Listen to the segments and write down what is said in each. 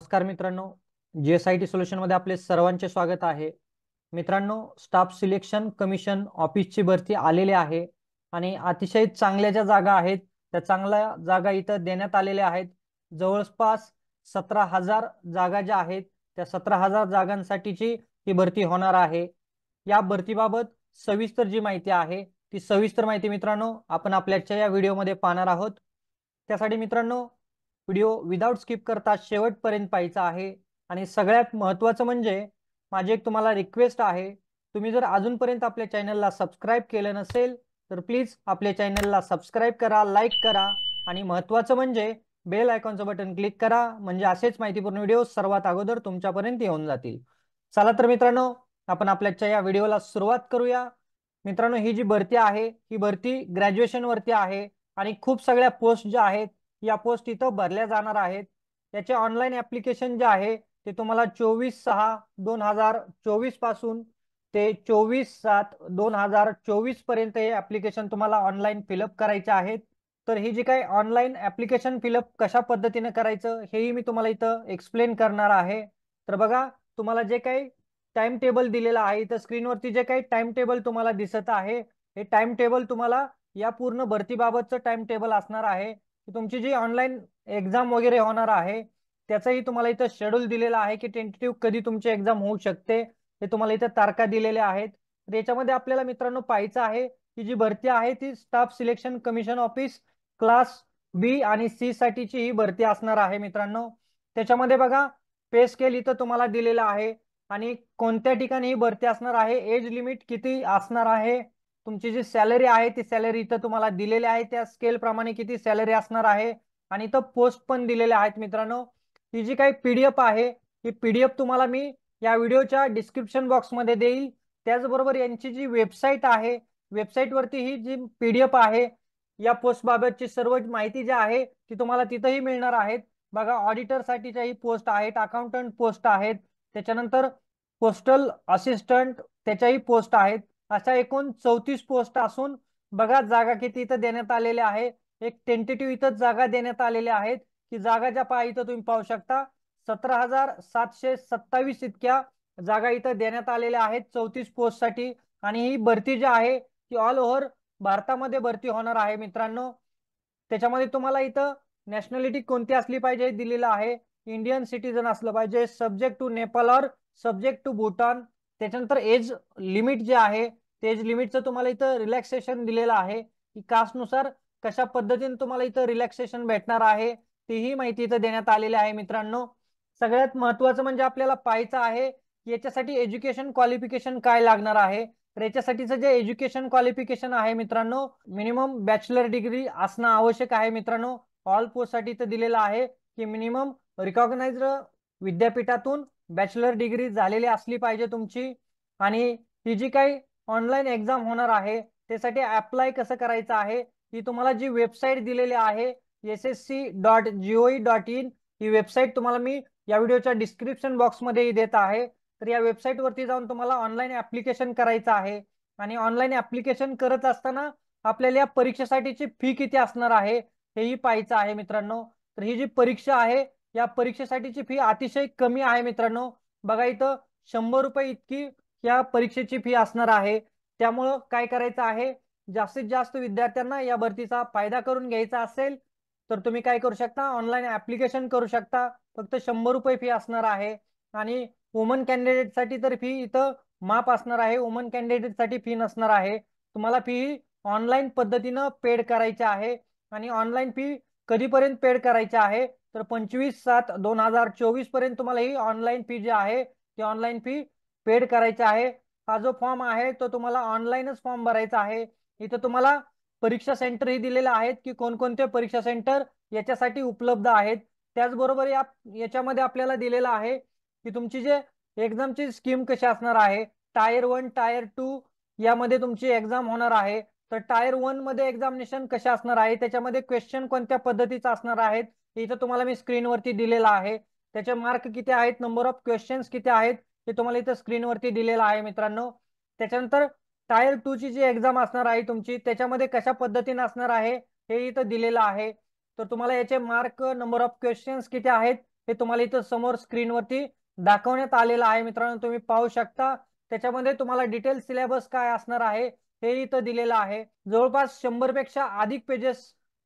नमस्कार मित्रांनो, जीएसआयटी सोल्युशन मध्ये आपले सर्वांचे स्वागत आहे। मित्रांनो, स्टाफ सिलेक्शन कमिशन ऑफिसची भरती आलेली आहे आणि अतिशय चांगल्या ज्या जागा आहेत त्या चांगल्या जागा इथं देण्यात आलेल्या आहेत। जवळपास 17,000 जागा ज्या आहेत त्या 17,000 जागांसाठीची ही भरती होणार आहे। या भरतीबाबत सविस्तर जी माहिती आहे ती सविस्तर माहिती मित्रांनो आपण आपल्याच्या या व्हिडिओमध्ये पाहणार आहोत। त्यासाठी मित्रांनो व्हिडिओ विदाउट स्किप करता शेवटपर्यंत पाहायचा आहे आणि सगळ्यात महत्त्वाचं म्हणजे माझी एक तुम्हाला रिक्वेस्ट आहे, तुम्ही जर अजूनपर्यंत आपल्या चॅनलला सबस्क्राइब केलं नसेल तर प्लीज आपल्या चॅनलला सबस्क्राइब करा, लाईक करा आणि महत्त्वाचं म्हणजे बेल आयकॉनचं बटन क्लिक करा, म्हणजे असेच माहितीपूर्ण व्हिडिओ सर्वात अगोदर तुमच्यापर्यंत येऊन जातील। चला तर मित्रांनो आपण आपल्याच्या या व्हिडिओला सुरुवात करूया। मित्रांनो, ही जी भरती आहे ही भरती ग्रॅज्युएशन वरती आहे आणि खूप सगळ्या पोस्ट ज्या आहेत या पोस्ट इथं भरल्या जाणार आहेत। याचे ऑनलाईन ऍप्लिकेशन जे आहे ते तुम्हाला 24/6/2024 पासून ते 24/7/2024 पर्यंत हे ऍप्लिकेशन तुम्हाला ऑनलाईन फिलअप करायचे आहेत। तर ही जी काही ऑनलाईन ऍप्लिकेशन फिलअप कशा पद्धतीने करायचं हेही मी तुम्हाला इथं एक्सप्लेन करणार आहे। तर बघा, तुम्हाला जे काही टाइम टेबल दिलेला आहे इथं स्क्रीनवरती जे काही टाइम टेबल तुम्हाला दिसत आहे हे टाइम टेबल तुम्हाला या पूर्ण भरतीबाबतचं टाइम टेबल असणार आहे की तुमची जी ऑनलाईन एक्झाम वगैरे होणार आहे त्याचंही तुम्हाला इथं शेड्यूल दिलेलं आहे की टेंटेटिव्ह कधी तुमची एक्झाम होऊ शकते हे तुम्हाला इथं तारखा दिलेल्या आहेत। तर याच्यामध्ये आपल्याला मित्रांनो पाहायचं आहे की जी भरती आहे ती staff selection commission office class B आणि सी साठीची ही भरती असणार आहे मित्रांनो। त्याच्यामध्ये बघा, पे स्केल इथं तुम्हाला दिलेला आहे आणि कोणत्या ठिकाणी ही भरती असणार आहे, एज लिमिट किती असणार आहे, तुमची जी सॅलरी आहे ती सॅलरी इथं तुम्हाला दिलेली आहे, त्या स्केल प्रमाणे किती सॅलरी असणार आहे आणि इथं पोस्ट पण दिलेले आहेत मित्रांनो। ही जी काही पीडीएफ आहे ही पीडीएफ तुम्हाला मी या व्हिडिओच्या डिस्क्रिप्शन बॉक्समध्ये देईल। त्याचबरोबर यांची जी वेबसाईट आहे वेबसाईट वरती ही जी पीडीएफ आहे या पोस्ट बाबतची सर्व माहिती जी आहे ती तुम्हाला तिथंही मिळणार आहेत। बघा, ऑडिटर साठीच्याही पोस्ट आहेत, अकाउंटंट पोस्ट आहेत, त्याच्यानंतर पोस्टल असिस्टंट त्याच्याही पोस्ट आहेत। अशा एकूण 34 पोस्ट असून बघा जागा किती इथं देण्यात आलेल्या आहे। एक टेंटेटिव्ह इथं जागा देण्यात आलेल्या आहेत की जागा ज्या पहा इथं तुम्ही पाहू शकता 17,727 इतक्या जागा इथं देण्यात आलेल्या आहेत 34 पोस्ट साठी। आणि ही भरती जी आहे ती ऑल ओव्हर भारतामध्ये भरती होणार आहे मित्रांनो। त्याच्यामध्ये तुम्हाला इथं नॅशनॅलिटी कोणती असली पाहिजे दिलेलं आहे, इंडियन सिटीजन असलं पाहिजे, सब्जेक्ट टू नेपाळ और सब्जेक्ट टू भूटान। त्याच्यानंतर एज लिमिट जे आहे ते एज लिमिटचं तुम्हाला इथं रिलॅक्सेशन दिलेलं आहे की कास्टनुसार कशा पद्धतीने तुम्हाला इथं रिलॅक्सेशन भेटणार आहे तीही माहिती इथं देण्यात आलेली आहे मित्रांनो। सगळ्यात महत्त्वाचं म्हणजे आपल्याला पाहायचं आहे की याच्यासाठी एज्युकेशन क्वालिफिकेशन काय लागणार आहे। तर याच्यासाठीचं जे एज्युकेशन क्वालिफिकेशन आहे मित्रांनो, मिनिमम बॅचलर डिग्री असणं आवश्यक आहे मित्रांनो। ऑल पोस्ट साठी इथं दिलेलं आहे की मिनिमम रिकॉग्नाइज्ड विद्यापीठातून बॅचलर डिग्री झालेली असली पाहिजे तुमची। आणि ही जी काही ऑनलाईन एक्झाम होणार आहे त्यासाठी अप्लाय कसं करायचं आहे ही तुम्हाला जी वेबसाईट दिलेली आहे ssc.gov.in ही वेबसाईट तुम्हाला मी या व्हिडिओच्या डिस्क्रिप्शन बॉक्समध्ये देत आहे। तर या वेबसाईट वरती जाऊन तुम्हाला ऑनलाईन ऍप्लिकेशन करायचं आहे आणि ऑनलाईन ऍप्लिकेशन करत असताना आपल्याला या परीक्षेसाठीची फी किती असणार आहे हेही पाहायचं आहे मित्रांनो। तर ही जी परीक्षा आहे या परीक्षेसाठीची फी अतिशय कमी आहे मित्रांनो। बघा, इथं 100 रुपये इतकी या परीक्षेची फी असणार आहे। त्यामुळं काय करायचं आहे, जास्तीत जास्त विद्यार्थ्यांना या भरतीचा फायदा करून घ्यायचा असेल तर तुम्ही काय करू शकता, ऑनलाईन ऍप्लिकेशन करू शकता। फक्त 100 रुपये फी असणार आहे आणि वुमन कॅन्डिडेट साठी तर फी इथं माफ असणार आहे, वुमन कॅन्डिडेट साठी फी नसणार आहे। तुम्हाला फी ऑनलाईन पद्धतीनं पेड करायची आहे आणि ऑनलाईन फी कधीपर्यंत पेड करायची आहे तर 25/7/2024 पर्यंत तुम्हाला ही ऑनलाईन फी जी आहे ती ऑनलाईन फी पेड करायची आहे। हा जो फॉर्म आहे तो तुम्हाला ऑनलाईनच फॉर्म भरायचा आहे। इथं तुम्हाला परीक्षा सेंटर ही दिलेले आहेत की कोणकोणते परीक्षा सेंटर याच्यासाठी उपलब्ध आहेत। त्याचबरोबर याच्यामध्ये आपल्याला दिलेलं आहे की तुमची जे एक्झामची स्कीम कशी असणार आहे, टायर 1 टायर 2 यामध्ये तुमची एक्झाम होणार आहे। तर टायर 1 मध्ये एक्झामिनेशन कशा असणार आहे, त्याच्यामध्ये क्वेश्चन कोणत्या पद्धतीचा असणार आहेत इथं तुम्हाला मी स्क्रीनवरती दिलेला आहे। त्याचे मार्क किती आहेत, नंबर ऑफ क्वेश्चन्स किती आहेत हे तुम्हाला इथं स्क्रीनवरती दिलेलं आहे मित्रांनो। त्याच्यानंतर टायर 2 ची जी एक्झाम असणार आहे तुमची त्याच्यामध्ये कशा पद्धतीने असणार आहे हे इथं दिलेलं आहे। तर तुम्हाला याचे मार्क, नंबर ऑफ क्वेश्चन्स किती आहेत हे तुम्हाला इथं समोर स्क्रीनवरती दाखवण्यात आलेलं आहे मित्रांनो, तुम्ही पाहू शकता. त्याच्यामध्ये तुम्हाला डिटेल सिलेबस काय असणार आहे हे इथं दिलेलं आहे. जवळपास 100 पेक्षा अधिक पेजेस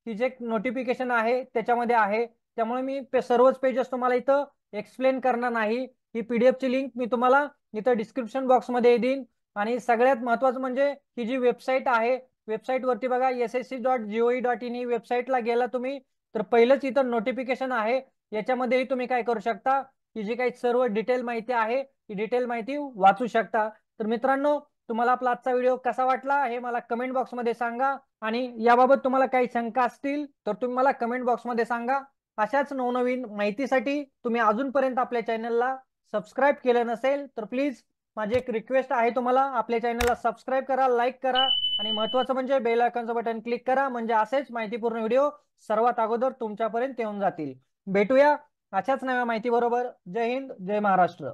ही जे नोटिफिकेशन आहे त्याच्यामध्ये आहे. त्यामुळे मी सर्वच पेजेस तुम्हाला इथं एक्सप्लेन करणार नाही. ही PDF ची लिंक मी तुम्हाला इथं डिस्क्रिप्शन बॉक्समध्ये देईन. आणि सगळ्यात महत्वाचं म्हणजे ही जी वेबसाईट आहे, वेबसाईट वरती बघा ssc.gov.in ही वेबसाईटला गेला तुम्ही तर पहिलंच इथं नोटिफिकेशन आहे. याच्यामध्येही तुम्ही काय करू शकता, ही जी काही सर्व डिटेल माहिती आहे ही डिटेल माहिती वाचू शकता. तर मित्रांनो, तुम्हाला आपला आजचा व्हिडिओ कसा वाटला हे मला कमेंट बॉक्समध्ये सांगा. आणि याबाबत तुम्हाला काही शंका असतील तर तुम्ही मला कमेंट बॉक्समध्ये सांगा. अशाच नवनवीन माहितीसाठी तुम्ही अजूनपर्यंत आपल्या चॅनलला सबस्क्राईब केलं नसेल तर प्लीज माझी एक रिक्वेस्ट आहे, तुम्हाला आपल्या चॅनलला सबस्क्राईब करा, लाईक करा आणि महत्त्वाचं म्हणजे बेल आयकॉनचं बटन क्लिक करा, म्हणजे असेच माहितीपूर्ण व्हिडिओ सर्वात अगोदर तुमच्यापर्यंत येऊन जातील. भेटूया अशाच नव्या माहिती बरोबर. जय हिंद, जय महाराष्ट्र.